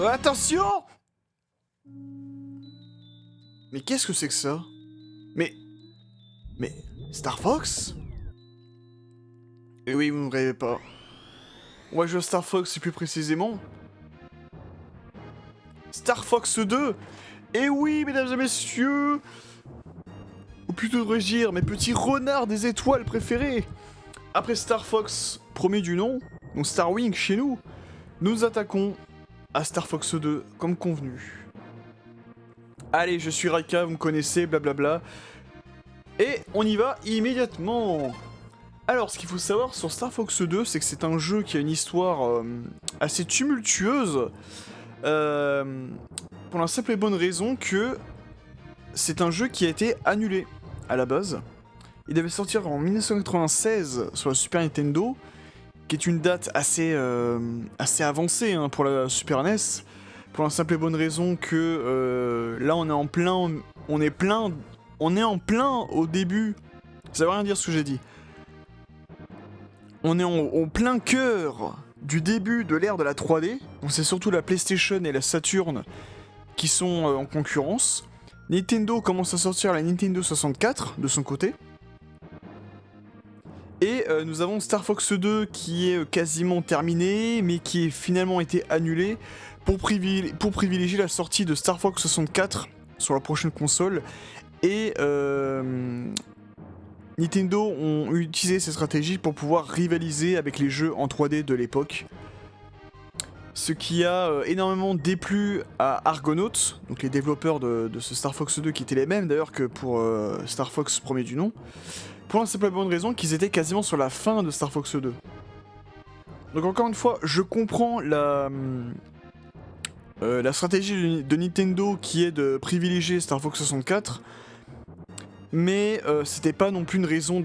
Attention! Mais qu'est-ce que c'est que ça? Mais... Star Fox? Eh oui, vous ne rêvez pas. On va jouer à Star Fox, et plus précisément... Star Fox 2! Eh oui, mesdames et messieurs! Ou plutôt devrais-je dire, mes petits renards des étoiles préférés! Après Star Fox, premier du nom, donc Star Wing chez nous, nous attaquons à Star Fox 2, comme convenu. Allez, je suis Raika, vous me connaissez, blablabla. Et on y va immédiatement. Alors, ce qu'il faut savoir sur Star Fox 2, c'est que c'est un jeu qui a une histoire assez tumultueuse. Pour la simple et bonne raison que c'est un jeu qui a été annulé à la base. Il devait sortir en 1996 sur la Super Nintendo, qui est une date assez avancée hein, pour la Super NES, pour la simple et bonne raison que là on est en plein au début. Ça veut rien dire ce que j'ai dit. On est au plein cœur du début de l'ère de la 3D, donc c'est surtout la PlayStation et la Saturn qui sont en concurrence. Nintendo commence à sortir la Nintendo 64 de son côté. Et nous avons Star Fox 2 qui est quasiment terminé, mais qui a finalement été annulé pour privilégier la sortie de Star Fox 64 sur la prochaine console. Et Nintendo ont utilisé cette stratégie pour pouvoir rivaliser avec les jeux en 3D de l'époque. Ce qui a énormément déplu à Argonaut, donc les développeurs de ce Star Fox 2 qui étaient les mêmes d'ailleurs que pour Star Fox premier du nom. Pour la simple et bonne raison qu'ils étaient quasiment sur la fin de Star Fox 2. Donc encore une fois, je comprends la stratégie de Nintendo qui est de privilégier Star Fox 64, mais c'était pas non plus une raison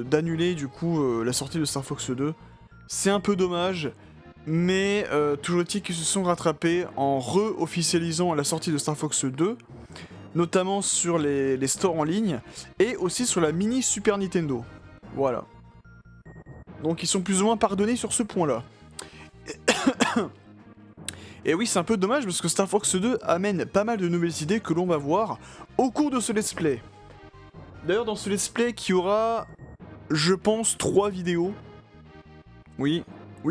d'annuler du coup la sortie de Star Fox 2. C'est un peu dommage, mais toujours est-il qu'ils se sont rattrapés en re-officialisant la sortie de Star Fox 2, notamment sur les stores en ligne, et aussi sur la mini Super Nintendo. Voilà. Donc ils sont plus ou moins pardonnés sur ce point-là. Et oui, c'est un peu dommage parce que Star Fox 2 amène pas mal de nouvelles idées que l'on va voir au cours de ce let's play. D'ailleurs, dans ce let's play qui aura, je pense, 3 vidéos. Oui,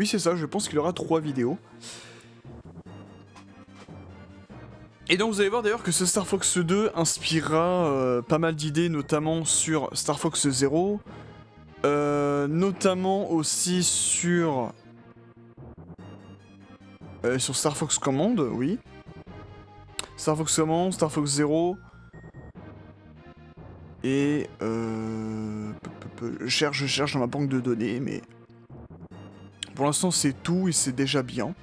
c'est ça, je pense qu'il y aura 3 vidéos. Et donc vous allez voir d'ailleurs que ce Star Fox 2 inspirera pas mal d'idées, notamment sur Star Fox Zero, notamment aussi sur Star Fox Command, oui. Star Fox Command, Star Fox Zero. Et je cherche dans ma banque de données, mais pour l'instant c'est tout et c'est déjà bien.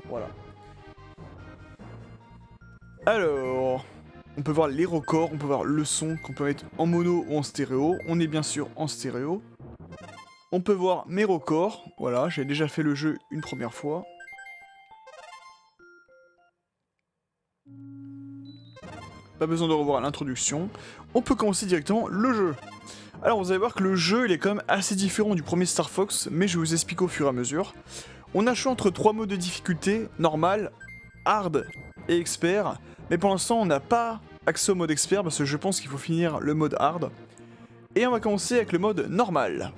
Voilà. Alors, on peut voir les records, on peut voir le son qu'on peut mettre en mono ou en stéréo. On est bien sûr en stéréo. On peut voir mes records. Voilà, j'ai déjà fait le jeu une première fois. Pas besoin de revoir l'introduction. On peut commencer directement le jeu. Alors vous allez voir que le jeu il est quand même assez différent du premier Star Fox, mais je vais vous expliquer au fur et à mesure. On a choisi entre 3 modes de difficulté, normal, hard et expert. Mais pour l'instant on n'a pas accès au mode expert parce que je pense qu'il faut finir le mode hard. Et on va commencer avec le mode normal.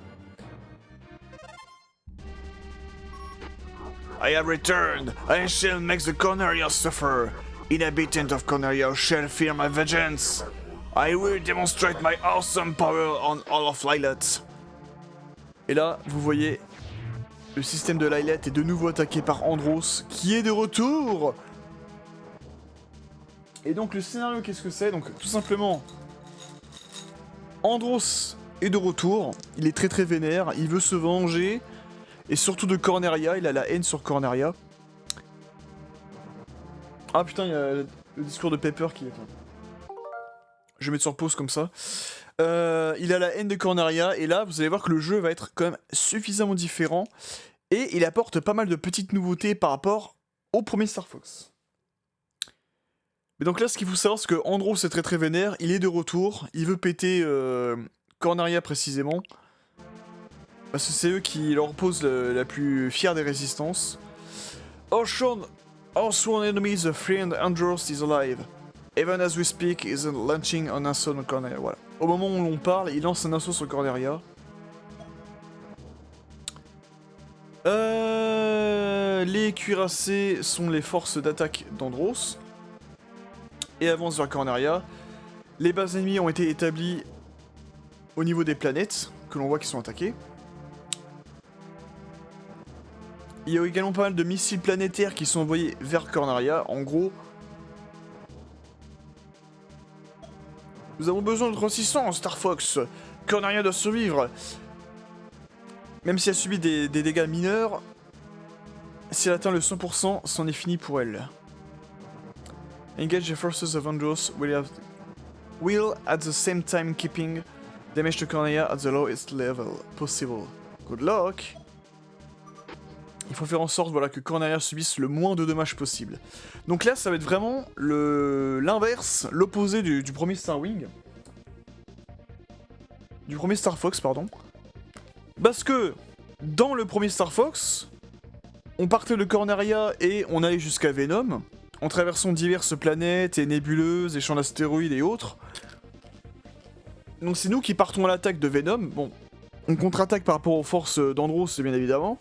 I have returned. I shall make the Corneria suffer. Inhabitant of Corneria shall fear my vengeance. I will demonstrate my awesome power on all of Lylat. Et là, vous voyez, le système de Lylat est de nouveau attaqué par Andros, qui est de retour. Et donc le scénario, qu'est-ce que c'est? Donc tout simplement, Andros est de retour, il est très très vénère, il veut se venger, et surtout de Corneria, il a la haine sur Corneria. Ah putain, il y a le discours de Pepper qui est... Je vais mettre sur pause comme ça. Il a la haine de Corneria, et là, vous allez voir que le jeu va être quand même suffisamment différent, et il apporte pas mal de petites nouveautés par rapport au premier Star Fox. Mais donc là, ce qu'il faut savoir, c'est que Andros est très très vénère, il est de retour, il veut péter Corneria précisément, parce que c'est eux qui leur posent la plus fière des résistances. Our sworn enemy, the friend Andros, is alive. Even as we speak, is launching an assault on Corneria. Voilà. Au moment où l'on parle, il lance un assaut sur Corneria. Les cuirassés sont les forces d'attaque d'Andros et avancent vers Corneria. Les bases ennemies ont été établies au niveau des planètes, que l'on voit qui sont attaquées. Il y a également pas mal de missiles planétaires qui sont envoyés vers Corneria. En gros, nous avons besoin de notre assistance, Star Fox. Corneria doit survivre. Même si elle subit des dégâts mineurs, si elle atteint le 100%, c'en est fini pour elle. Engage the forces of Andros will at the same time keeping damage to Cornelia at the lowest level possible. Good luck. Il faut faire en sorte voilà, que Cornelia subisse le moins de dommages possible. Donc là, ça va être vraiment l'inverse, l'opposé du premier Star Wing. Du premier Star Fox, pardon. Parce que, dans le premier Star Fox, on partait de Corneria et on allait jusqu'à Venom, en traversant diverses planètes et nébuleuses, et champs d'astéroïdes et autres. Donc c'est nous qui partons à l'attaque de Venom. Bon, on contre-attaque par rapport aux forces d'Andros, bien évidemment.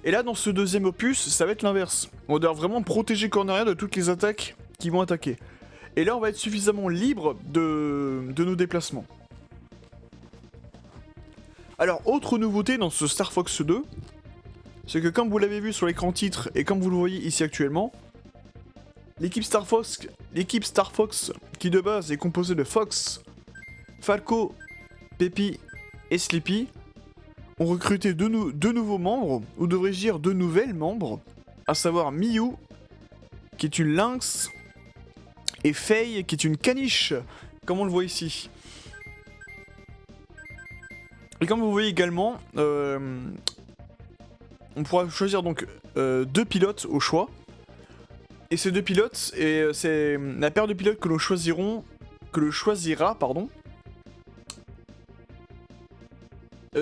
Et là, dans ce deuxième opus, ça va être l'inverse. On doit vraiment protéger Corneria de toutes les attaques qui vont attaquer. Et là, on va être suffisamment libre de nos déplacements. Alors, autre nouveauté dans ce Star Fox 2, c'est que comme vous l'avez vu sur l'écran titre et comme vous le voyez ici actuellement, l'équipe Star Fox qui de base est composée de Fox, Falco, Peppy et Sleepy, ont recruté deux nouveaux membres, ou devrais-je dire deux nouvelles membres, à savoir Miyu, qui est une lynx, et Faye, qui est une caniche, comme on le voit ici. Et comme vous voyez également, on pourra choisir donc deux pilotes au choix. Et ces deux pilotes, c'est la paire de pilotes que l'on choisira,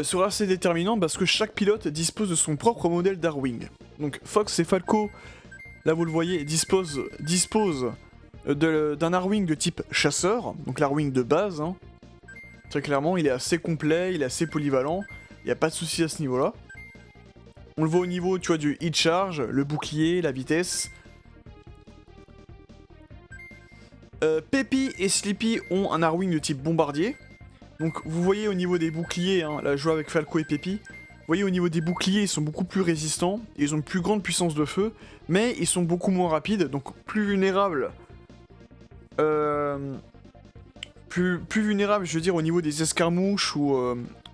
sera assez déterminant parce que chaque pilote dispose de son propre modèle d'Arwing. Donc Fox et Falco, là vous le voyez, disposent d'un Arwing de type chasseur, donc l'Arwing de base. Hein. Très clairement, il est assez complet, il est assez polyvalent, il n'y a pas de souci à ce niveau-là. On le voit au niveau, tu vois, du hit charge, le bouclier, la vitesse. Peppy et Sleepy ont un Arwing de type bombardier. Donc vous voyez au niveau des boucliers, hein, là je joue avec Falco et Peppy, vous voyez au niveau des boucliers ils sont beaucoup plus résistants, ils ont une plus grande puissance de feu, mais ils sont beaucoup moins rapides, donc plus vulnérables. Plus vulnérables je veux dire au niveau des escarmouches ou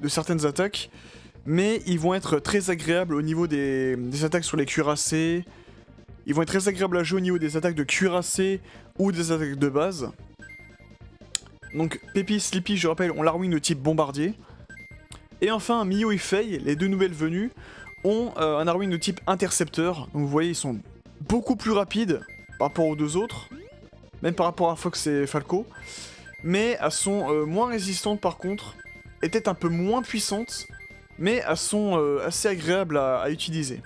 de certaines attaques, mais ils vont être très agréables au niveau des attaques sur les cuirassés, ils vont être très agréables à jouer au niveau des attaques de cuirassés ou des attaques de base. Donc Peppy et Sleepy, je rappelle, ont l'Arwing de type bombardier. Et enfin, Miyu et Faye, les deux nouvelles venues, ont un Arwing de type intercepteur. Donc vous voyez, ils sont beaucoup plus rapides par rapport aux deux autres, même par rapport à Fox et Falco. Mais elles sont moins résistantes par contre, et peut-être un peu moins puissantes, mais elles sont assez agréables à utiliser.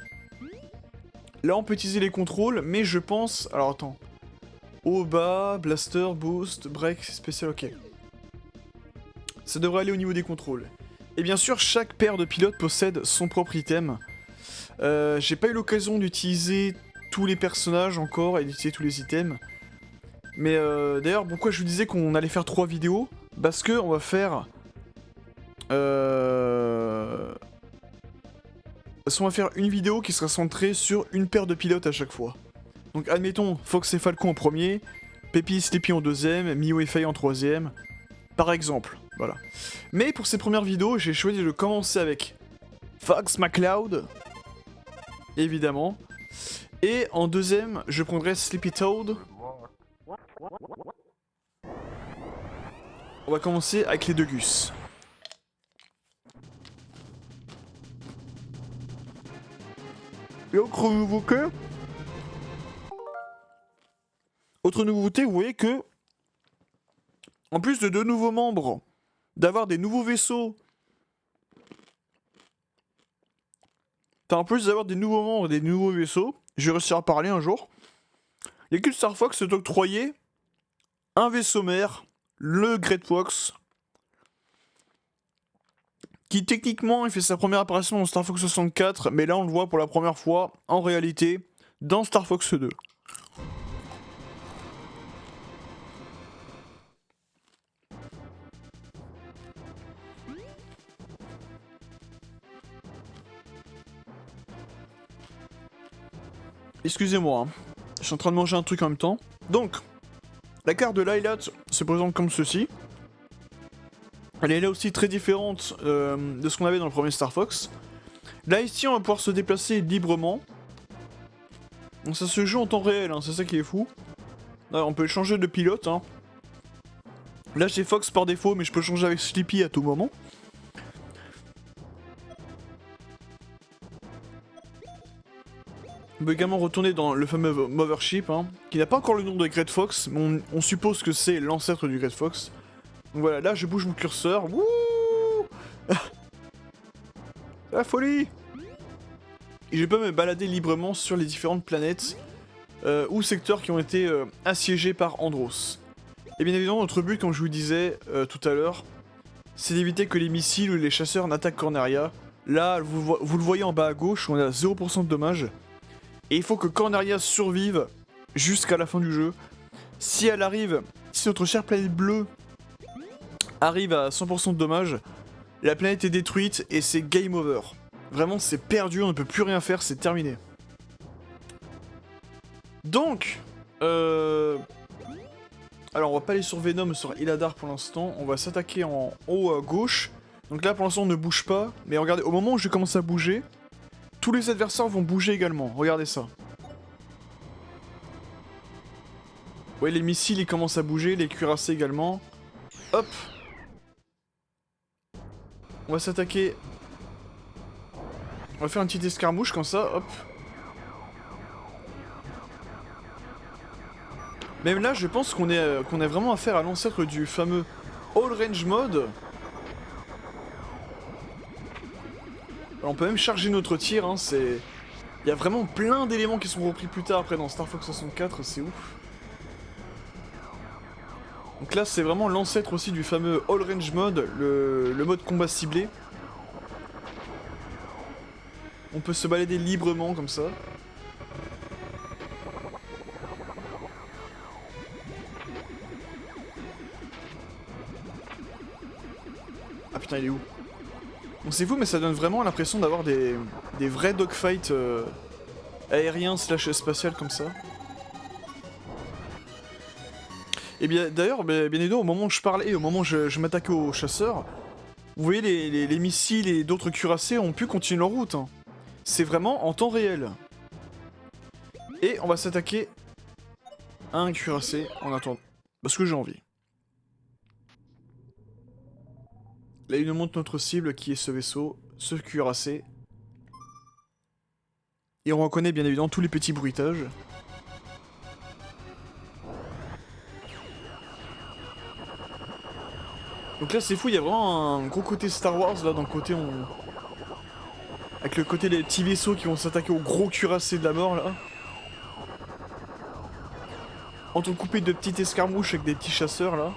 Là on peut utiliser les contrôles, mais je pense... Alors attends... Haut, bas, blaster, boost, break, spécial, ok. Ça devrait aller au niveau des contrôles. Et bien sûr, chaque paire de pilotes possède son propre item. J'ai pas eu l'occasion d'utiliser tous les personnages encore et d'utiliser tous les items. Mais d'ailleurs, pourquoi je vous disais qu'on allait faire 3 vidéos? Parce que on va faire... Parce qu'on va faire une vidéo qui sera centrée sur une paire de pilotes à chaque fois. Donc admettons Fox et Falco en premier, Peppy et Sleepy en deuxième, Miyu et Faye en troisième, par exemple, voilà. Mais pour ces premières vidéos, j'ai choisi de commencer avec Fox McCloud, évidemment, Et en deuxième, je prendrai Sleepy Toad. On va commencer avec les deux gus. Et autre nouveauté, vous voyez que, en plus de deux nouveaux membres, d'avoir des nouveaux vaisseaux, en plus d'avoir des nouveaux membres et des nouveaux vaisseaux, je vais réussir à parler un jour. Il y a que Star Fox s'est octroyé un vaisseau mère, le Great Fox, qui techniquement il fait sa première apparition dans Star Fox 64, mais là on le voit pour la première fois en réalité dans Star Fox 2. Excusez-moi, hein. Je suis en train de manger un truc en même temps. Donc, la carte de Lylat se présente comme ceci. Elle est là aussi très différente de ce qu'on avait dans le premier Star Fox. Là ici on va pouvoir se déplacer librement. Donc ça se joue en temps réel, hein, c'est ça qui est fou. Alors, on peut changer de pilote. Hein. Là j'ai Fox par défaut mais je peux changer avec Sleepy à tout moment. On peut également retourner dans le fameux Mothership, hein, qui n'a pas encore le nom de Great Fox, mais on suppose que c'est l'ancêtre du Great Fox. Donc voilà, là je bouge mon curseur. Wouh. La folie. Et je peux me balader librement sur les différentes planètes ou secteurs qui ont été assiégés par Andros. Et bien évidemment, notre but, comme je vous disais tout à l'heure, c'est d'éviter que les missiles ou les chasseurs n'attaquent Corneria. Là, vous le voyez en bas à gauche, on est à 0% de dommages. Et il faut que Corneria survive jusqu'à la fin du jeu. Si elle arrive, si notre chère planète bleue arrive à 100% de dommages, la planète est détruite et c'est game over. Vraiment, c'est perdu, on ne peut plus rien faire, c'est terminé. Donc, alors on va pas aller sur Venom, sur Iladar pour l'instant. On va s'attaquer en haut à gauche. Donc là, pour l'instant, on ne bouge pas. Mais regardez, au moment où je commence à bouger, tous les adversaires vont bouger également. Regardez ça. Ouais, les missiles, ils commencent à bouger, les cuirassés également. Hop. On va s'attaquer. On va faire une petite escarmouche comme ça, hop. Même là, je pense qu'on a vraiment affaire à l'ancêtre du fameux All Range Mode. Alors, on peut même charger notre tir, hein, c'est... Il y a vraiment plein d'éléments qui sont repris plus tard après dans Star Fox 64, c'est ouf. Donc là, c'est vraiment l'ancêtre aussi du fameux All Range Mode, le mode combat ciblé. On peut se balader librement comme ça. Ah putain, il est où? Bon, c'est fou, mais ça donne vraiment l'impression d'avoir des vrais dogfights aériens slash spatial comme ça. Et bien d'ailleurs, bien évidemment, au moment où je parlais et au moment où je m'attaquais aux chasseurs, vous voyez les missiles et d'autres cuirassés ont pu continuer leur route. Hein. C'est vraiment en temps réel. Et on va s'attaquer à un cuirassé en attendant. Parce que j'ai envie. Là, il nous montre notre cible qui est ce vaisseau, ce cuirassé. Et on reconnaît bien évidemment tous les petits bruitages. Donc là c'est fou, il y a vraiment un gros côté Star Wars là, dans le côté avec le côté des petits vaisseaux qui vont s'attaquer au gros cuirassé de la mort là. Entrecoupé de petites escarmouches avec des petits chasseurs là.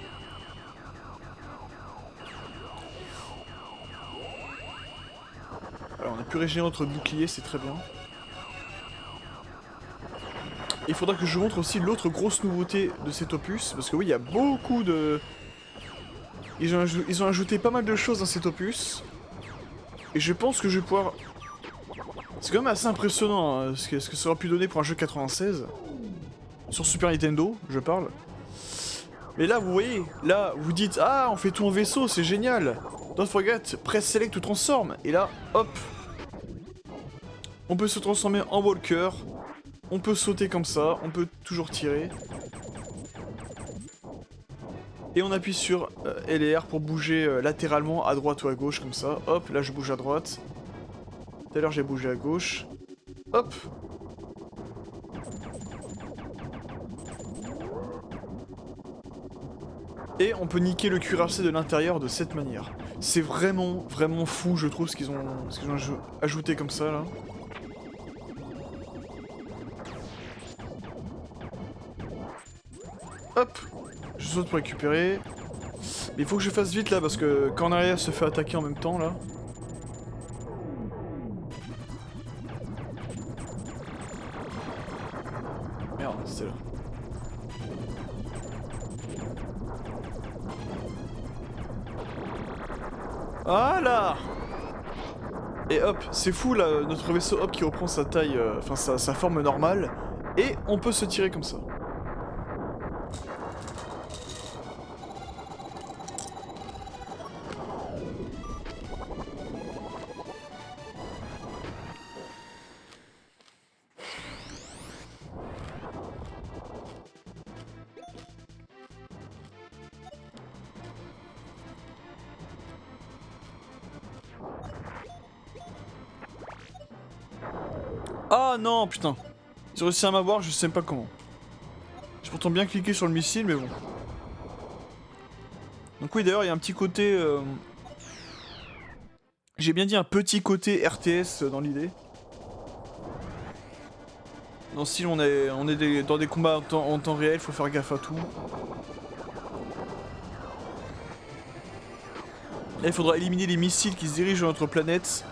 Alors on a pu régénérer notre bouclier, c'est très bien. Il faudra que je vous montre aussi l'autre grosse nouveauté de cet opus, parce que oui, il y a beaucoup de... Ils ont ajouté pas mal de choses dans cet opus. Et je pense que je vais pouvoir... C'est quand même assez impressionnant hein, ce que ça aura pu donner pour un jeu 96. Sur Super Nintendo, je parle. Mais là, vous voyez, là, vous dites, ah, on fait tout en vaisseau, c'est génial. Don't forget, press select to transform. Et là, hop. On peut se transformer en Walker. On peut sauter comme ça, on peut toujours tirer. Et on appuie sur L et R pour bouger latéralement à droite ou à gauche comme ça. Hop, là je bouge à droite. Tout à l'heure j'ai bougé à gauche. Hop. Et on peut niquer le cuirassé de l'intérieur de cette manière. C'est vraiment, vraiment fou, je trouve, ce qu'ils ont ajouté comme ça, là. Hop. Je saute pour récupérer. Mais il faut que je fasse vite, là, parce que quand en arrière se fait attaquer en même temps, là. Merde, c'était là. Voilà. Et hop, c'est fou là, notre vaisseau hop qui reprend sa taille, enfin sa forme normale, et on peut se tirer comme ça. Ah non, putain. J'ai réussi à m'avoir, je sais pas comment. J'ai pourtant bien cliqué sur le missile, mais bon. Donc oui, d'ailleurs, il y a un petit côté... J'ai bien dit un petit côté RTS dans l'idée. Dans le style, on est dans des combats en temps réel, faut faire gaffe à tout. Là, il faudra éliminer les missiles qui se dirigent vers notre planète.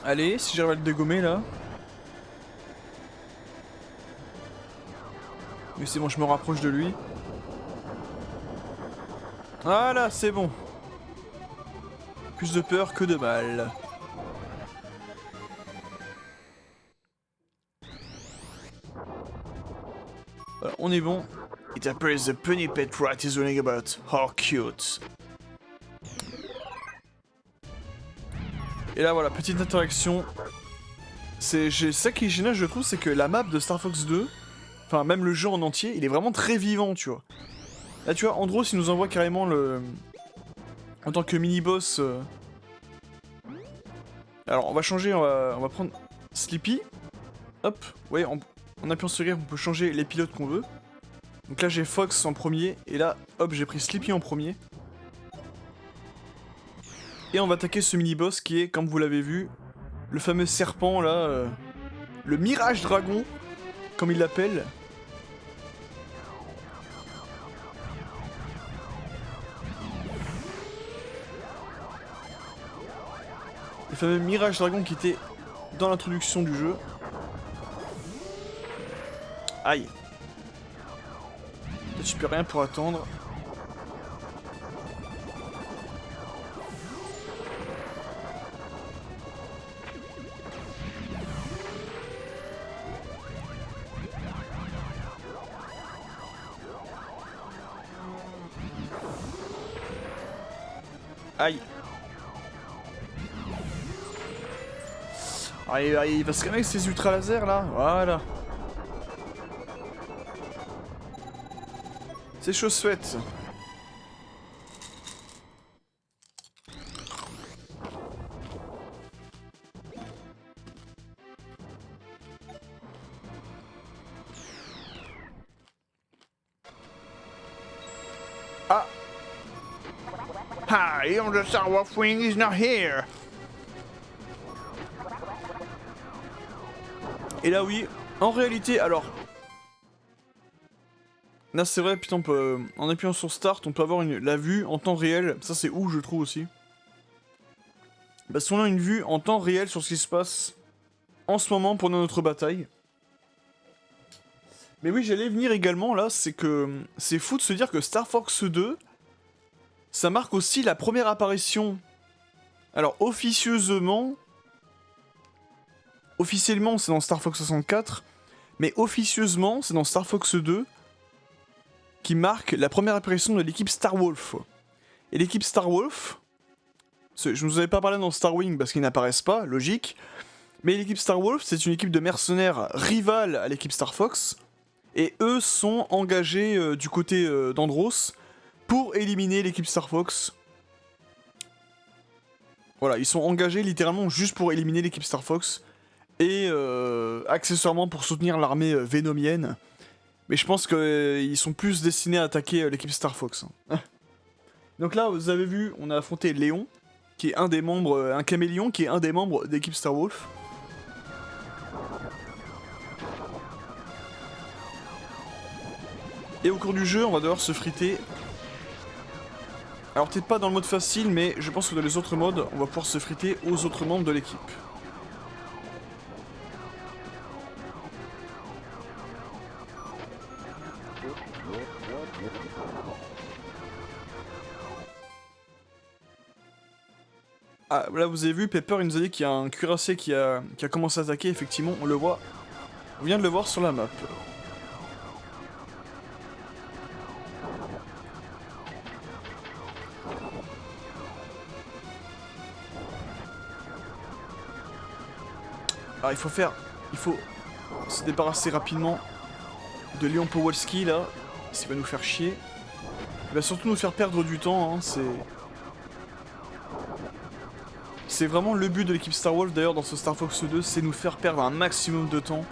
Allez, si j'arrive à le dégommer là. Mais c'est bon, je me rapproche de lui. Voilà, c'est bon. Plus de peur que de mal. Voilà, on est bon. It appears the penny pet rat is running about. How cute. Et là voilà, petite interaction. C'est ça qui est génial, je trouve, c'est que la map de Star Fox 2, enfin même le jeu en entier, il est vraiment très vivant, tu vois. Là tu vois, Andros il nous envoie carrément le... En tant que mini-boss... Alors on va changer, on va prendre Sleepy. Hop, ouais, en appuyant sur Y, on peut changer les pilotes qu'on veut. Donc là j'ai Fox en premier, et là, hop, j'ai pris Sleepy en premier. Et on va attaquer ce mini-boss qui est, comme vous l'avez vu, le fameux serpent là, le Mirage Dragon, comme il l'appelle. Le fameux Mirage Dragon qui était dans l'introduction du jeu. Aïe. Là, tu peux rien pour attendre. Aïe. Aïe, aïe, parce qu'avec ces ultra lasers là, voilà. C'est chose faite. Ah. Hi, the Star Wars Wing is not here. Et là oui, en réalité, alors... Là c'est vrai, putain, on peut, en appuyant sur Start, on peut avoir la vue en temps réel. Ça c'est ouf, je trouve aussi. Parce qu'on a une vue en temps réel sur ce qui se passe en ce moment pendant notre bataille. Mais oui, j'allais venir également là, c'est que c'est fou de se dire que Star Fox 2, Ça marque aussi la première apparition. Alors, officieusement... Officiellement, c'est dans Star Fox 64. Mais officieusement, c'est dans Star Fox 2 qui marque la première apparition de l'équipe Star Wolf. Et l'équipe Star Wolf... Je ne vous avais pas parlé dans Star Wing parce qu'ils n'apparaissent pas, logique. Mais l'équipe Star Wolf, c'est une équipe de mercenaires rivale à l'équipe Star Fox. Et eux sont engagés du côté d'Andros pour éliminer l'équipe Star Fox. Voilà, ils sont engagés littéralement juste pour éliminer l'équipe Star Fox. Et accessoirement pour soutenir l'armée vénomienne. Mais je pense qu'ils sont plus destinés à attaquer l'équipe Star Fox. Donc là, vous avez vu, on a affronté Léon, qui est un des membres, un caméléon, qui est un des membres d'équipe Star Wolf. Et au cours du jeu, on va devoir se friter. Alors peut-être pas dans le mode facile, mais je pense que dans les autres modes, on va pouvoir se friter aux autres membres de l'équipe. Ah, là vous avez vu, Pepper il nous a dit qu'il y a un cuirassé qui a commencé à attaquer, effectivement, on le voit. On vient de le voir sur la map. Alors il faut se débarrasser rapidement de Leon Powalski là, s'il va nous faire chier. Il va surtout nous faire perdre du temps, hein, c'est vraiment le but de l'équipe Star Wolf d'ailleurs dans ce Star Fox 2, c'est nous faire perdre un maximum de temps.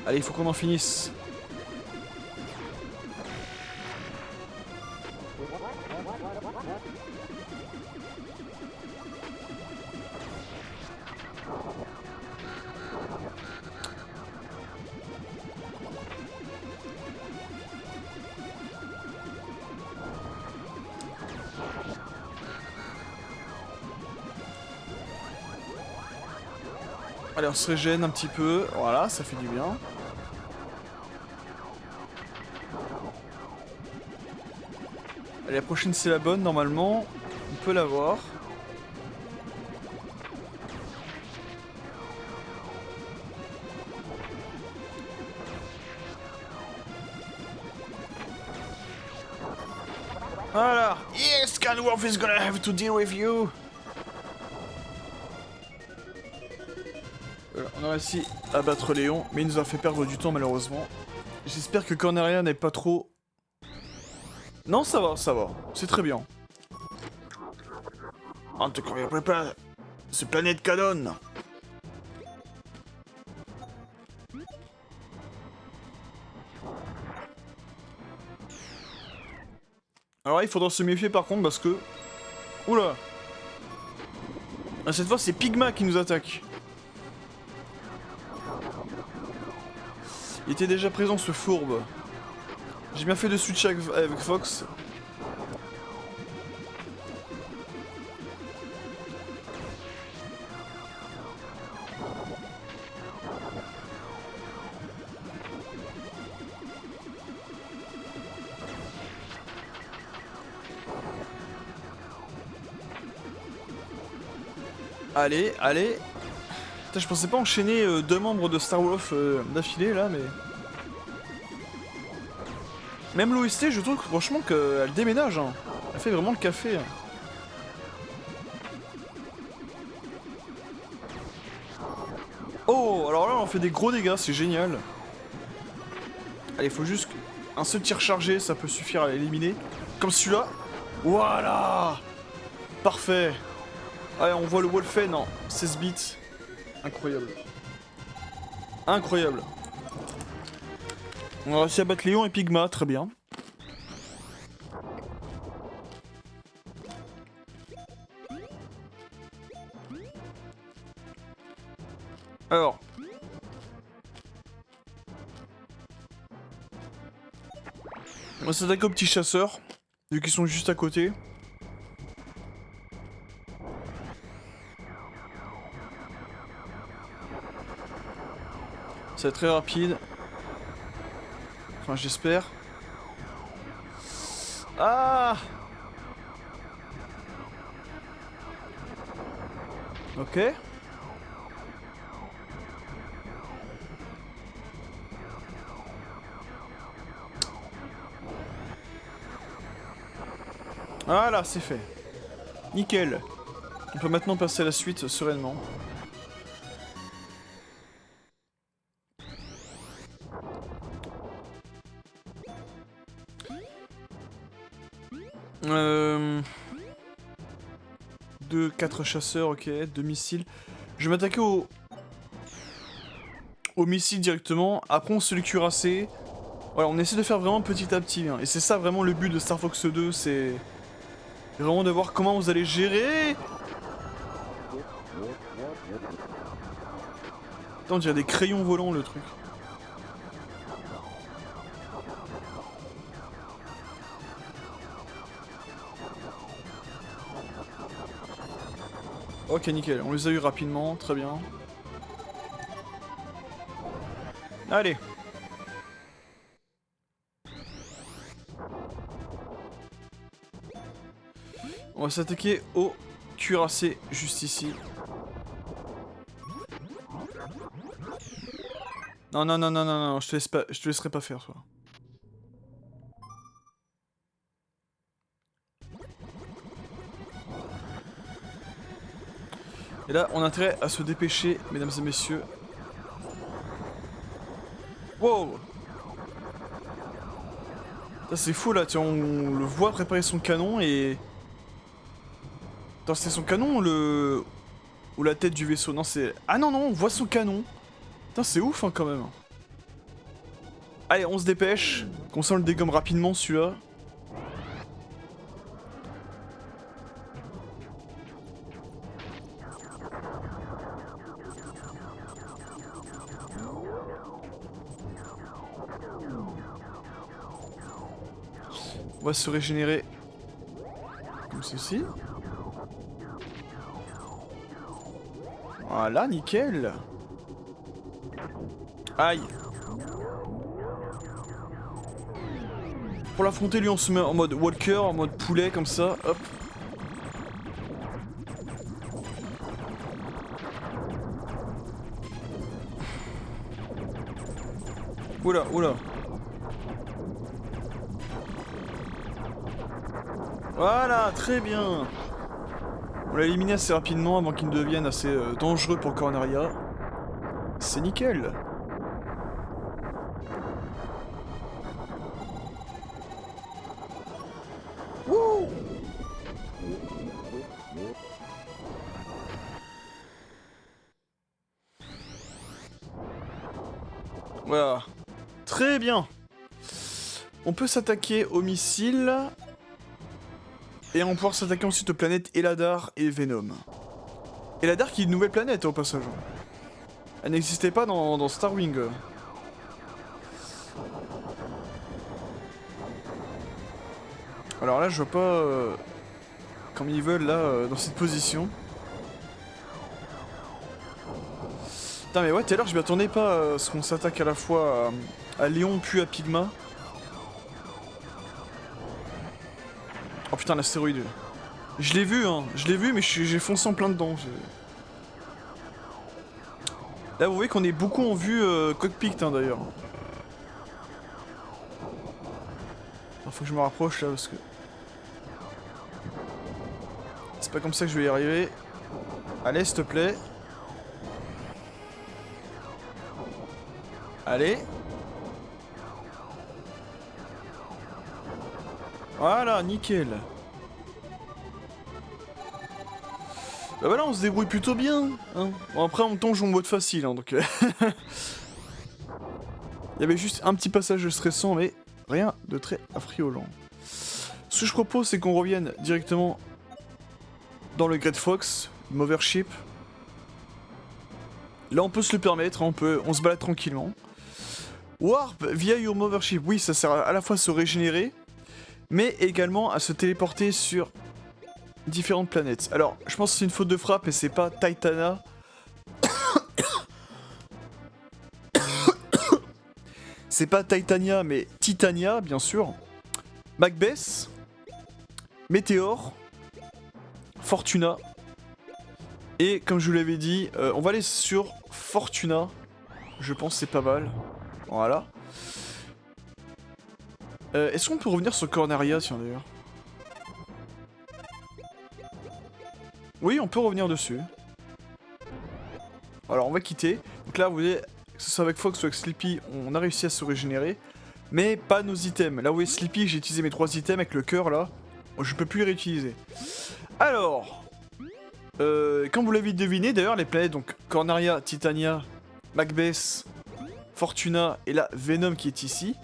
Allez, il faut qu'on en finisse. Allez, on se régène un petit peu. Voilà, ça fait du bien. Allez, la prochaine c'est la bonne, normalement. On peut l'avoir. Voilà. Yes, Scanwolf is gonna have to deal with you. Voilà, on a réussi à battre Léon, mais il nous a fait perdre du temps malheureusement. J'espère que Cornelia n'est pas trop... Non, ça va, c'est très bien. En tout cas, on prépare ce planète canon. Alors là, il faudra se méfier par contre parce que... Oula. Ah, cette fois, c'est Pigma qui nous attaque. Il était déjà présent ce fourbe. J'ai bien fait de switcher avec Fox. Allez, allez. Putain, je pensais pas enchaîner deux membres de Star Wolf d'affilée là, mais... Même l'OST, je trouve franchement qu'elle déménage, hein. Elle fait vraiment le café. Hein. Oh, alors là on fait des gros dégâts, c'est génial. Allez, il faut juste un seul tir chargé, ça peut suffire à l'éliminer. Comme celui-là. Voilà. Parfait. Allez, on voit le Wolfen en 16 bits. Incroyable. Incroyable. On a réussi à battre Léon et Pigma, très bien. Alors. On va s'attaquer aux petits chasseurs, vu qu'ils sont juste à côté. C'est très rapide. Enfin, j'espère. Ah! Ok. Voilà, c'est fait. Nickel. On peut maintenant passer à la suite sereinement. Deux, 4 chasseurs, ok, 2 missiles. Je vais m'attaquer au missile directement. Après on se le cuirassé. Voilà, on essaie de faire vraiment petit à petit. Hein. Et c'est ça vraiment le but de Star Fox 2, c'est vraiment de voir comment vous allez gérer. Attends, on dirait des crayons volants le truc. Ok, nickel, on les a eu rapidement, très bien. Allez. On va s'attaquer au cuirassé juste ici. Non, non, non, non, non, non, je te laisserai pas faire, toi. Et là, on a intérêt à se dépêcher, mesdames et messieurs. Wow! Ça c'est fou là, tiens, on le voit préparer son canon et... Attends, c'est son canon ou la tête du vaisseau? Non, c'est... Ah non, non, on voit son canon. Putain, c'est ouf hein, quand même. Allez, on se dépêche, qu'on s'en le dégomme rapidement celui-là. On va se régénérer comme ceci. Voilà, nickel. Aïe. Pour l'affronter, lui, on se met en mode walker, en mode poulet, comme ça, hop. Oula, oula. Voilà, très bien. On l'a éliminé assez rapidement avant qu'il ne devienne assez dangereux pour Corneria. C'est nickel. Wouh! Voilà. Très bien. On peut s'attaquer aux missiles. Et on va pouvoir s'attaquer ensuite aux planètes Eladar et Venom. Eladar qui est une nouvelle planète au passage. Elle n'existait pas dans Starwing. Alors là je vois pas comme ils veulent là dans cette position. Putain mais ouais tout à l'heure je m'y attendais pas à ce qu'on s'attaque à la fois à Léon puis à Pigma. Oh putain l'astéroïde. Je l'ai vu mais j'ai foncé en plein dedans. Là vous voyez qu'on est beaucoup en vue cockpit hein, d'ailleurs. Faut que je me rapproche là parce que... C'est pas comme ça que je vais y arriver. Allez s'il te plaît. Allez. Voilà, nickel. Bah voilà, on se débrouille plutôt bien. Hein. Bon, après, en même temps, je joue en mode facile, hein, donc... Il y avait juste un petit passage stressant, mais rien de très affriolant. Ce que je propose, c'est qu'on revienne directement dans le Great Fox, Mothership. Là, on peut se le permettre, hein, on se balade tranquillement. Warp via your Mothership, oui, ça sert à la fois à se régénérer, mais également à se téléporter sur différentes planètes. Alors, je pense que c'est une faute de frappe et c'est pas Titana. C'est pas Titania, mais Titania, bien sûr. Macbeth, Météor, Fortuna. Et comme je vous l'avais dit, on va aller sur Fortuna. Je pense que c'est pas mal. Voilà. Est-ce qu'on peut revenir sur Corneria, tiens d'ailleurs? Oui, on peut revenir dessus. Alors on va quitter. Donc là, vous voyez, que ce soit avec Fox ou avec Sleepy, on a réussi à se régénérer. Mais pas nos items. Là où est Sleepy, j'ai utilisé mes 3 items avec le cœur là. Je peux plus les réutiliser. Alors, comme vous l'avez deviné, d'ailleurs, les planètes, donc Corneria, Titania, Macbeth, Fortuna et là Venom qui est ici.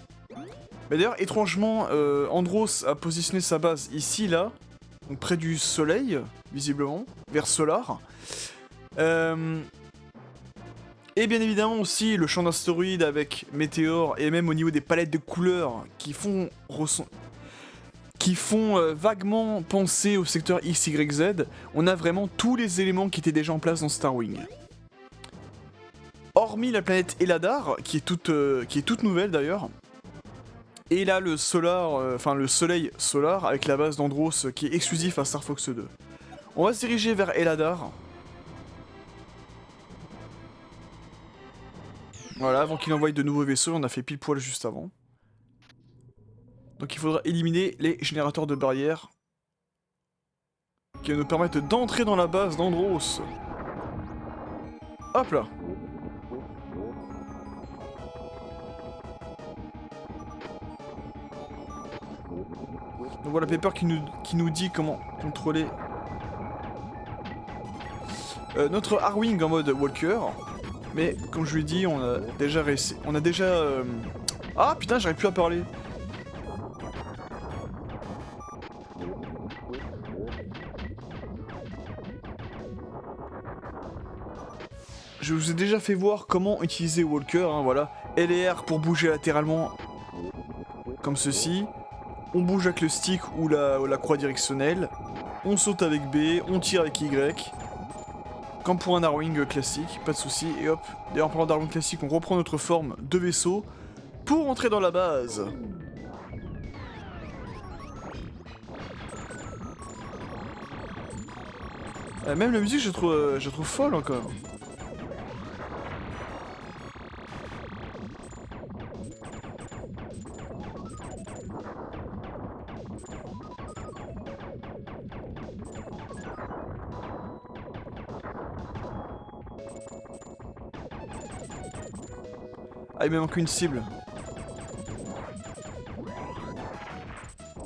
Mais d'ailleurs, étrangement, Andros a positionné sa base ici, là, donc près du soleil, visiblement, vers Solar. Et bien évidemment aussi le champ d'astéroïdes avec Météor et même au niveau des palettes de couleurs qui font vaguement penser au secteur XYZ, on a vraiment tous les éléments qui étaient déjà en place dans Starwing. Hormis la planète Eladar, qui est toute nouvelle d'ailleurs, et là le soleil Solar avec la base d'Andros qui est exclusif à Star Fox 2. On va se diriger vers Eladar. Voilà, avant qu'il envoie de nouveaux vaisseaux, on a fait pile poil juste avant. Donc il faudra éliminer les générateurs de barrières qui nous permettent d'entrer dans la base d'Andros. Hop là. Donc voilà Pepper qui nous dit comment contrôler notre Arwing en mode Walker. Mais comme je lui ai dit, on a déjà réussi. On a déjà... Ah putain, j'arrive plus à parler. Je vous ai déjà fait voir comment utiliser Walker, hein, voilà. L et R pour bouger latéralement, comme ceci. On bouge avec le stick ou la croix directionnelle. On saute avec B, on tire avec Y. Comme pour un Arwing classique, pas de soucis, et hop. D'ailleurs, en parlant d'Arwing classique, on reprend notre forme de vaisseau pour entrer dans la base. Même la musique, je trouve folle encore. Ah, il me manque une cible.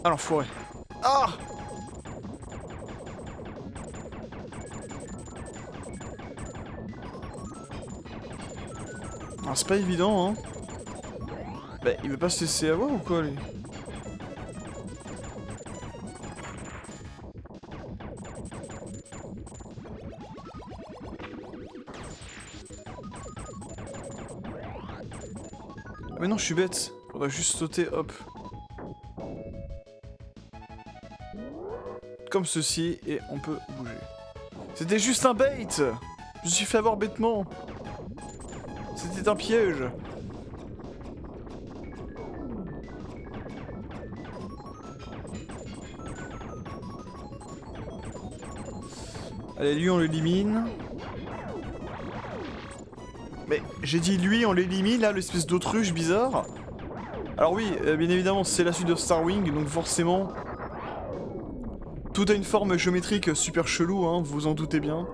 Ah l'enfoiré. Ah! Ah, c'est pas évident, hein. Bah, il veut pas se laisser avoir ou quoi, lui? Mais non, je suis bête. Faudrait juste sauter, hop. Comme ceci, et on peut bouger. C'était juste un bait! Je me suis fait avoir bêtement. C'était un piège. Allez, lui, on l'élimine. Mais j'ai dit lui, on l'élimine, là, l'espèce d'autruche bizarre. Alors oui, bien évidemment, c'est la suite de Starwing, donc forcément... Tout a une forme géométrique super chelou, hein, vous vous en doutez bien.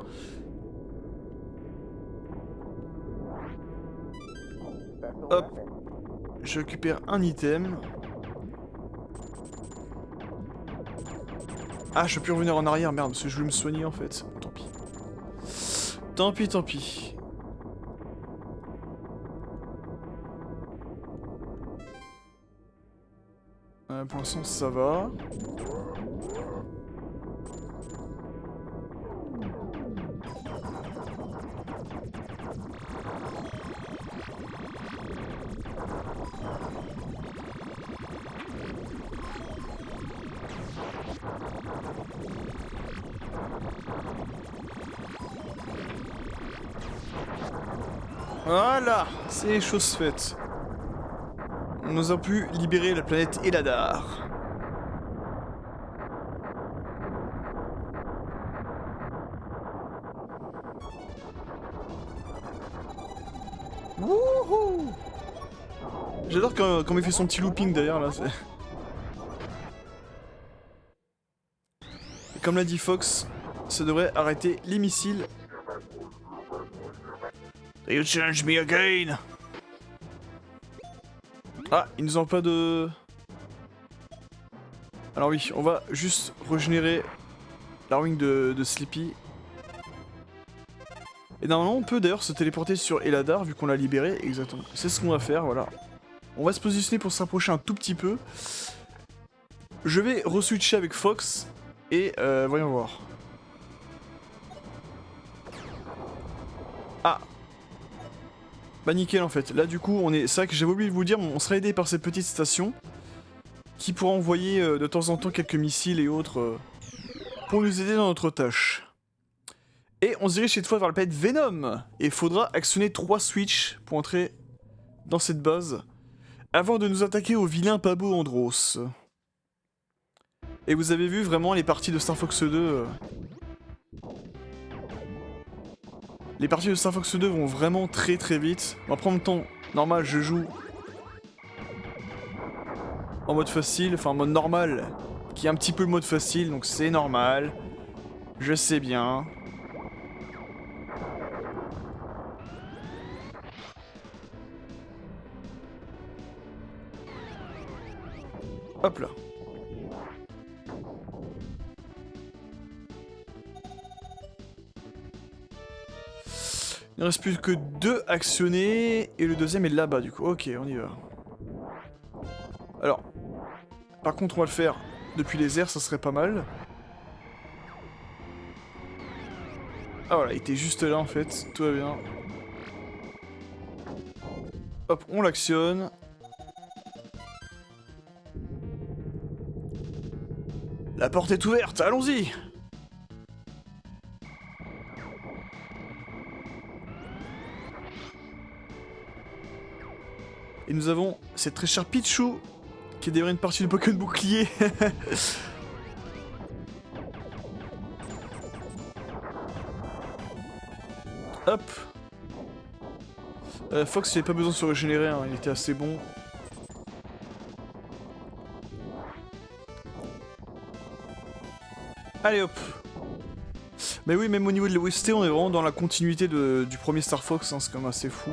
Hop. Je récupère un item. Ah, je peux plus revenir en arrière, merde, parce que je voulais me soigner en fait. Tant pis. Tant pis, tant pis. Pour l'instant, ça va. Voilà, c'est chose faite. nous avons pu libérer la planète Eladar. Wouhou! J'adore quand il fait son petit looping d'ailleurs là. Et comme l'a dit Fox, ça devrait arrêter les missiles. You change me again! Ah, ils nous ont pas de... Alors oui, on va juste régénérer la wing de Sleepy. Et normalement on peut d'ailleurs se téléporter sur Eladar vu qu'on l'a libéré, exactement. C'est ce qu'on va faire, voilà. On va se positionner pour s'approcher un tout petit peu. Je vais re-switcher avec Fox et voyons voir. Ah! Bah nickel en fait, là du coup on est... C'est vrai que j'avais oublié de vous dire, on sera aidé par cette petite station qui pourra envoyer de temps en temps quelques missiles et autres pour nous aider dans notre tâche. Et on se dirige cette fois vers la planète Venom et il faudra actionner 3 switches pour entrer dans cette base avant de nous attaquer au vilain Pabo Andros. Et vous avez vu vraiment les parties de Star Fox 2... Les parties de Star Fox 2 vont vraiment très vite. Bon, après en même temps, normal, je joue en mode facile, enfin en mode normal, qui est un petit peu le mode facile, donc c'est normal. Je sais bien. Hop là. Il ne reste plus que 2 actionnés et le deuxième est là-bas du coup. Ok, on y va. Alors, par contre on va le faire depuis les airs, ça serait pas mal. Ah voilà, il était juste là en fait, tout va bien. Hop, on l'actionne. La porte est ouverte, allons-y! Et nous avons cette très chère Pichu qui est d'ailleurs une partie du Pokémon bouclier. Hop. Fox il avait pas besoin de se régénérer, hein, il était assez bon. Allez hop. Mais oui, même au niveau de l'OST, on est vraiment dans la continuité du premier Star Fox, hein, c'est quand même assez fou.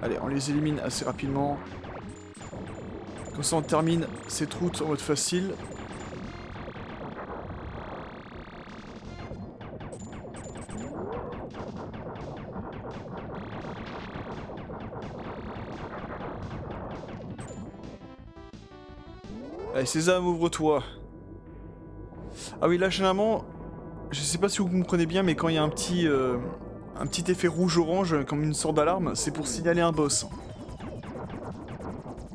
Allez, on les élimine assez rapidement. Comme ça on termine cette route en mode facile. Allez Sésame, ouvre-toi. Ah oui, là généralement, je sais pas si vous comprenez bien, mais quand il y a un petit effet rouge-orange, comme une sorte d'alarme, c'est pour signaler un boss.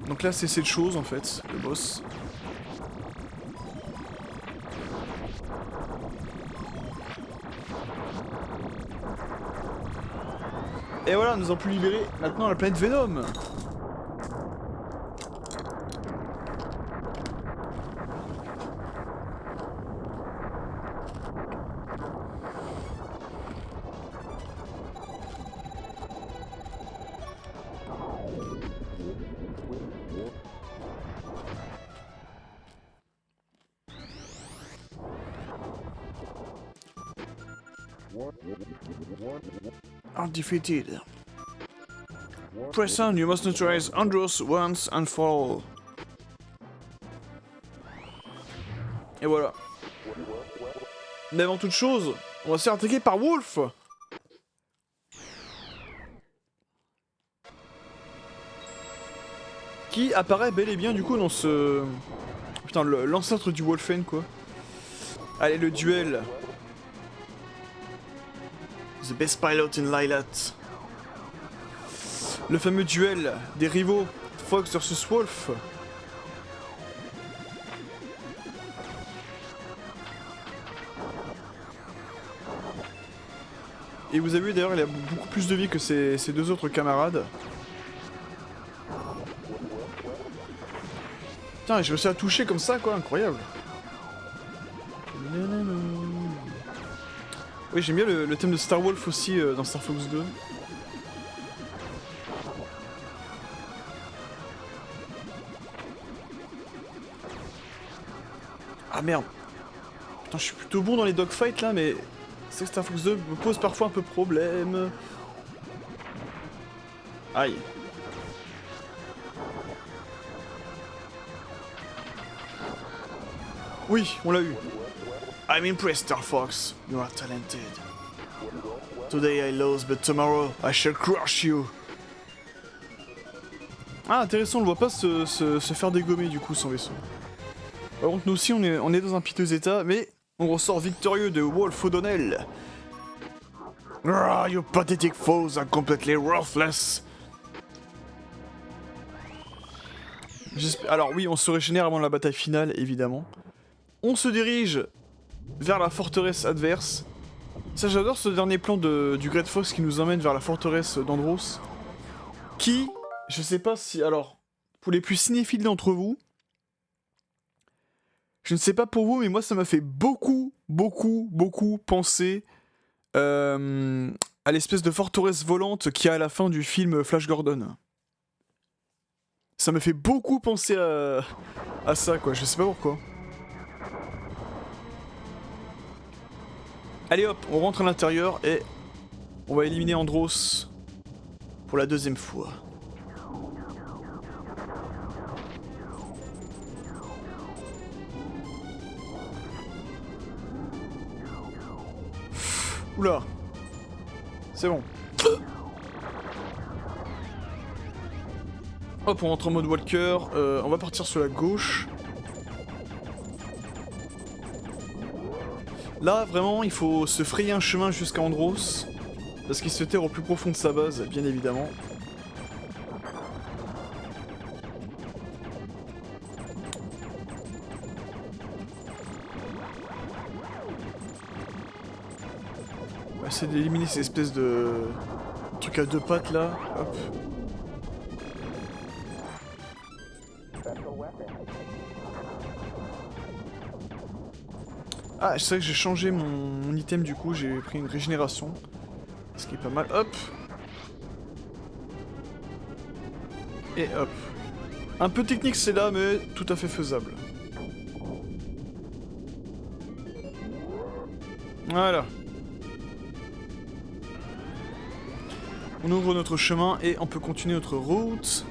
Donc là c'est cette chose en fait, le boss. Et voilà, nous avons pu libérer maintenant la planète Venom. Undefeated. Press on, you must neutralize Andros once and for all. Et voilà. Mais avant toute chose, on va se faire attaquer par Wolf. Qui apparaît bel et bien du coup dans ce... Putain, l'ancêtre du Wolfen quoi. Allez, le duel. The best pilot in Lylat. Le fameux duel des rivaux Fox vs Wolf. Et vous avez vu d'ailleurs, il a beaucoup plus de vie que ses deux autres camarades. Putain, je me suis à toucher comme ça quoi, incroyable. Oui, j'aime bien le thème de Star Wolf aussi dans Star Fox 2. Ah merde. Putain, je suis plutôt bon dans les dogfights là, mais c'est que Star Fox 2 me pose parfois un peu problème. Aïe. Oui, on l'a eu. I'm impressed, Star Fox. You are talented. Today I lost, but tomorrow I shall crush you. Ah, intéressant, on le voit pas se faire dégommer du coup son vaisseau. Par contre, nous aussi, on est dans un piteux état, mais on ressort victorieux de Wolf O'Donnell. Ah, your pathetic foes are completely worthless. Alors oui, on se régénère avant la bataille finale, évidemment. On se dirige vers la forteresse adverse. Ça, j'adore ce dernier plan du Great Fox qui nous emmène vers la forteresse d'Andros. Qui, je sais pas si... Alors, pour les plus cinéphiles d'entre vous, je ne sais pas pour vous, mais moi ça m'a fait beaucoup penser à l'espèce de forteresse volante qu'il y a à la fin du film Flash Gordon. Ça me fait beaucoup penser à ça, quoi, je sais pas pourquoi. Allez hop, on rentre à l'intérieur et on va éliminer Andros pour la deuxième fois. Oula. C'est bon. Hop, on rentre en mode walker. On va partir sur la gauche. Là, vraiment, il faut se frayer un chemin jusqu'à Andros. Parce qu'il se terre au plus profond de sa base, bien évidemment. On va essayer d'éliminer ces espèces de trucs à deux pattes là. Hop. Ah, c'est vrai que j'ai changé mon item du coup, j'ai pris une régénération. Ce qui est pas mal. Hop. Et hop. Un peu technique c'est là, mais tout à fait faisable. Voilà. On ouvre notre chemin et on peut continuer notre route.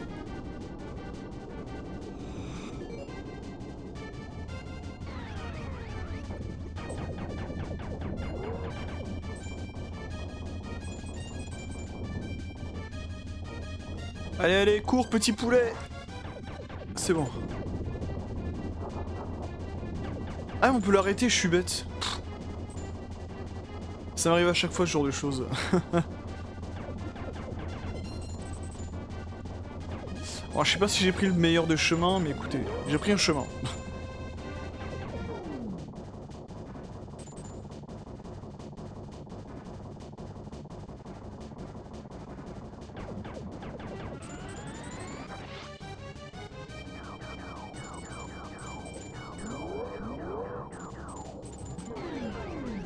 Allez, allez, cours, petit poulet! C'est bon. Ah, on peut l'arrêter, je suis bête. Pff. Ça m'arrive à chaque fois ce genre de choses. Bon, je sais pas si j'ai pris le meilleur des chemins, mais écoutez, j'ai pris un chemin.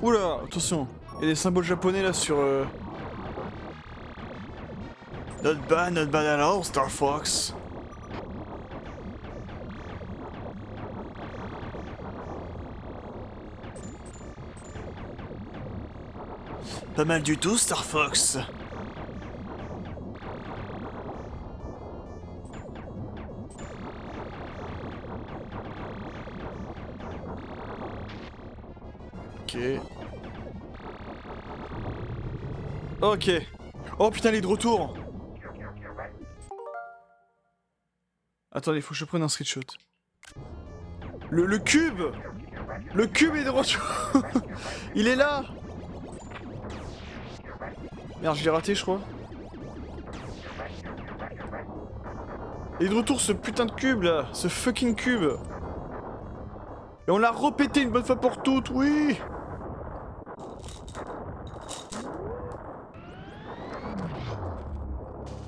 Oula, attention, il y a des symboles japonais là sur... Not bad at all, Star Fox. Pas mal du tout, Star Fox. Ok. Ok. Oh putain, il est de retour. Attendez, faut que je prenne un screenshot. Le cube. Le cube est de retour. Il est là. Merde, je l'ai raté, je crois. Il est de retour, ce putain de cube là. Ce fucking cube. Et on l'a repété une bonne fois pour toutes, oui.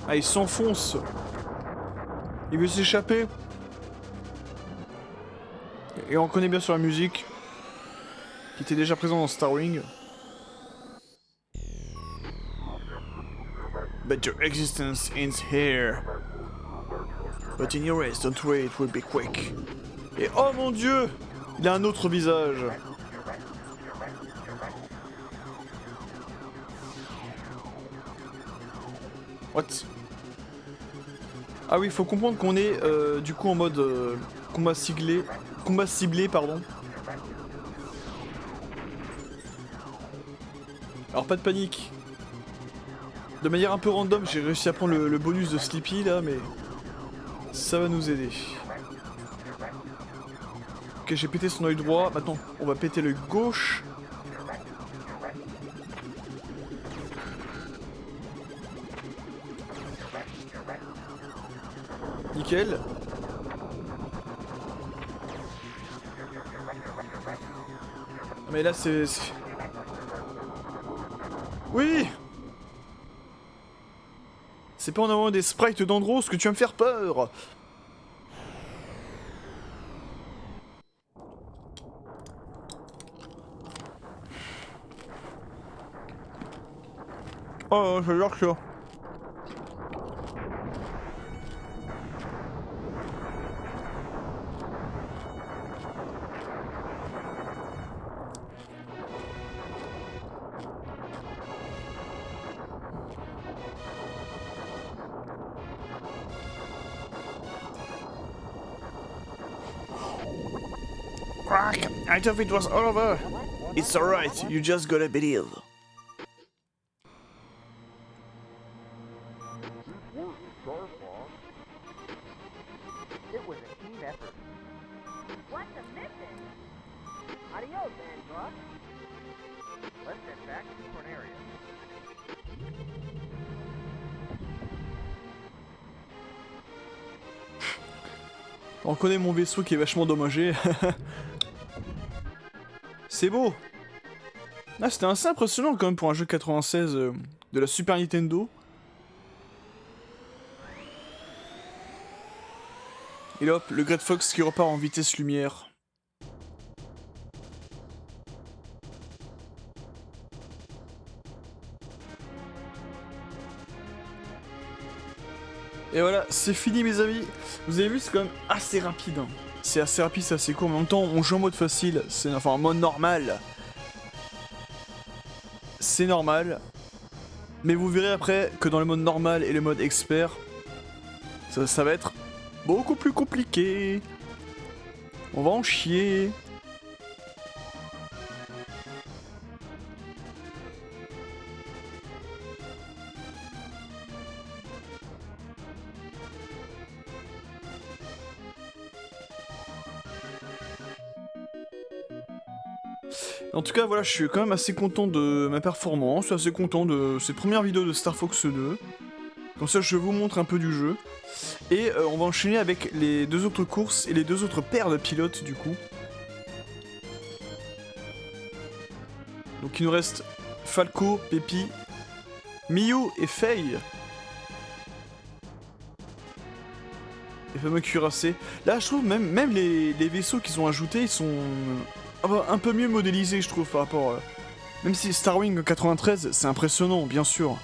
Ah, il s'enfonce. Il veut s'échapper. Et on connaît bien sur la musique. Qui était déjà présent dans Star Wing. But your existence ends here. But in your race, don't worry, it will be quick. Et oh mon dieu! Il a un autre visage. What? Ah oui, faut comprendre qu'on est du coup en mode combat ciblé, pardon. Alors pas de panique. De manière un peu random, j'ai réussi à prendre le bonus de Sleepy là, mais ça va nous aider. Ok, j'ai pété son œil droit, maintenant on va péter l'œil gauche. Nickel. Mais là c'est... Oui! C'est pas en avant des sprites d'Andros que tu vas me faire peur! Oh, j'adore ça. Quack! I thought it was over. It's alright, you just gotta believe. It was a team effort. What's a mission? Adios, Andross. Let's head back to Corneria. On connaît mon vaisseau qui est vachement endommagé. C'est beau. Ah, c'était assez impressionnant quand même pour un jeu 96 de la Super Nintendo. Et là, hop, le Great Fox qui repart en vitesse lumière. Et voilà, c'est fini mes amis. Vous avez vu, c'est quand même assez rapide. Hein. C'est assez rapide, c'est assez court. Mais en même temps, on joue en mode facile. Enfin, en mode normal. C'est normal. Mais vous verrez après que dans le mode normal et le mode expert, ça va être beaucoup plus compliqué. On va en chier. En tout cas, voilà, je suis quand même assez content de ma performance, assez content de cette première vidéo de Star Fox 2. Comme ça, je vous montre un peu du jeu. Et on va enchaîner avec les deux autres courses et les deux autres paires de pilotes, du coup. Donc il nous reste Falco, Peppy, Miyu et Faye. Les fameux cuirassés. Là, je trouve même les vaisseaux qu'ils ont ajoutés, ils sont un peu mieux modélisés, je trouve, par rapport... Même si Star Wing 93, c'est impressionnant, bien sûr.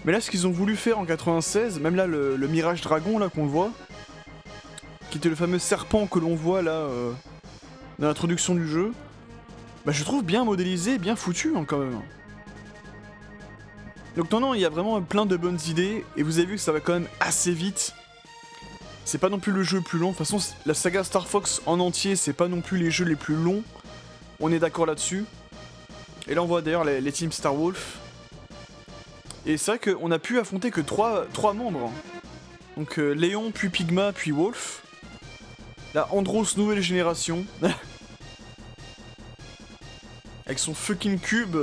Mais là, ce qu'ils ont voulu faire en 96, même là, le Mirage Dragon, là, qu'on le voit, qui était le fameux serpent que l'on voit, là, dans l'introduction du jeu, bah, je trouve bien modélisé, bien foutu, hein, quand même. Donc non, il y a vraiment plein de bonnes idées, et vous avez vu que ça va quand même assez vite. C'est pas non plus le jeu le plus long. De toute façon, la saga Star Fox en entier, c'est pas non plus les jeux les plus longs. On est d'accord là-dessus. Et là, on voit d'ailleurs les teams Star Wolf. Et c'est vrai qu'on a pu affronter que 3 membres. Donc Léon, puis Pigma, puis Wolf. Là, Andros nouvelle génération. Avec son fucking cube.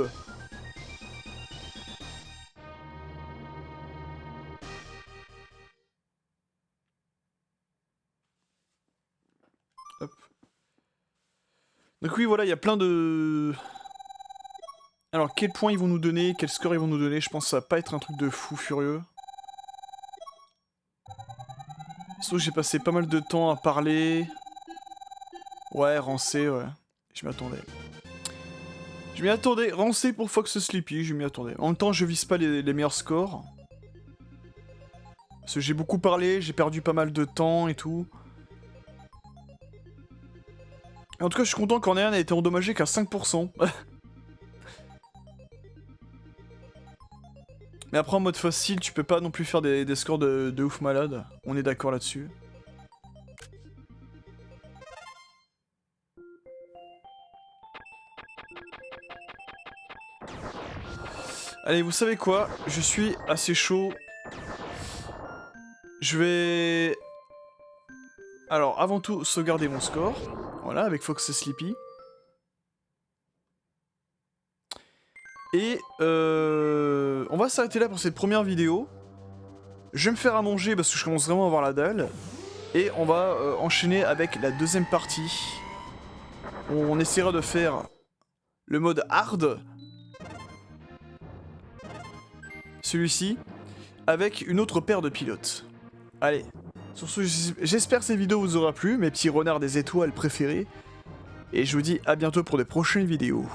Hop. Donc oui, voilà, il y a plein de... Alors, quel point ils vont nous donner, quel score ils vont nous donner, je pense que ça va pas être un truc de fou furieux. Sauf que j'ai passé pas mal de temps à parler. Ouais, Rancé, ouais. Je m'y attendais. Je m'y attendais. Rancé pour Fox Sleepy, je m'y attendais. En même temps, je vise pas les meilleurs scores. Parce que j'ai beaucoup parlé, j'ai perdu pas mal de temps et tout. Et en tout cas, je suis content qu'Ornéan ait été endommagé qu'à 5%. Mais après, en mode facile, tu peux pas non plus faire des scores de ouf malade. On est d'accord là-dessus. Allez, vous savez quoi? Je suis assez chaud. Je vais... Alors, avant tout, sauvegarder mon score. Voilà, avec Fox et Sleepy. Et on va s'arrêter là pour cette première vidéo. Je vais me faire à manger parce que je commence vraiment à avoir la dalle. Et on va enchaîner avec la deuxième partie. On essaiera de faire le mode hard. Celui-ci. Avec une autre paire de pilotes. Allez. Sur ce, j'espère que cette vidéo vous aura plu, mes petits renards des étoiles préférés. Et je vous dis à bientôt pour de prochaines vidéos.